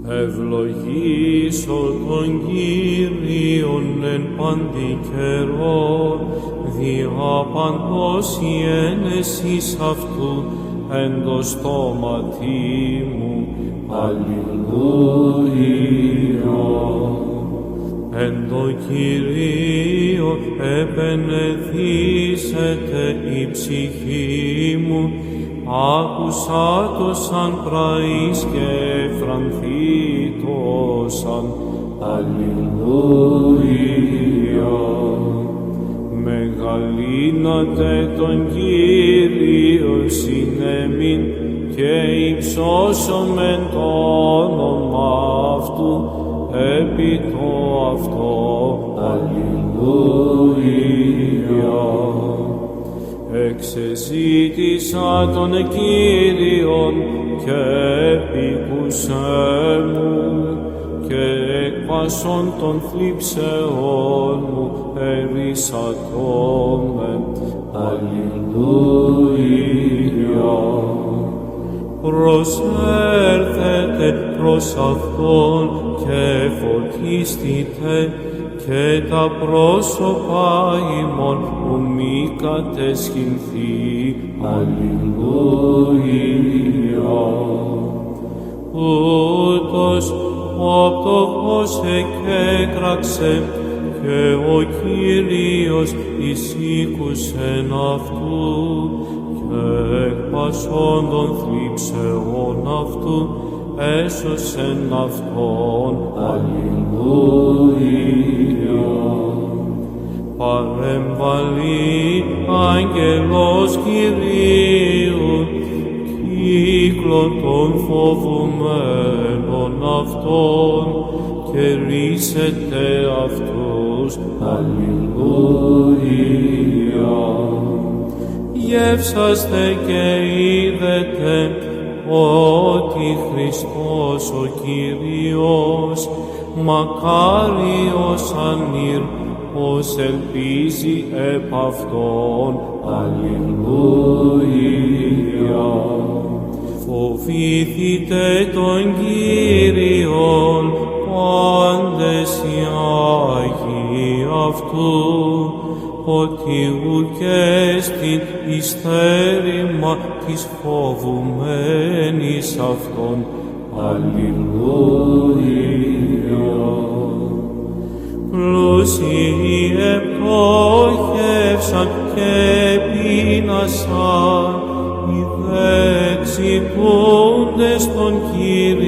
Ευλογήσω τον Κύριον εν παντή καιρό, δια παντός η ένεσης αυτού εν το στόματί μου. Αλληλούια. Εν το Κυρίω επενεθήσεται η ψυχή μου, άκουσα το σαν πραείς και εφρανθήτωσαν. Αλληλούια. Μεγαλύνατε τον Κύριο συνεμήν και υψώσομεν το όνομα αυτού επί το αυτό. Αλληλούια. Εξεζήτησα τον Κύριον και επίκουσέ μου και εκπάσων των θλίψεών μου ερίσατόμεν. Αλληλούια. Προσέρθετε προς Αυτόν και φωτίστητε και τα πρόσωπα ημών που μη κατεσχυνθεί. Αλληλούια. Ούτως ο πτωχός εκέκραξε και ο Κύριος εισήκουσεν αυτού και εκ πασών των θλίψεων αυτού έσωσεν αυτόν. Αλληλούια. Παρεμβαλεί άγγελος Κυρίου, κύκλο των φοβουμένων αυτών και ρίσετε αυτούς. Αλληλούια. Γεύσαστε και είδετε ότι Χριστός ο Κύριος, μακάριος ανήρ, ως ελπίζει επ' Αυτόν. Αλληλούια. Φοβήθητε τον Κύριον, πάντες οι Άγιοι αυτού, ότι ουκέστην εις θέρημα της φοβουμένης Αυτόν. Αλληλούια. Πλούσιοι επτόχευσαν και πείνασαν, οι δε εξυπούντες τον Κύριον.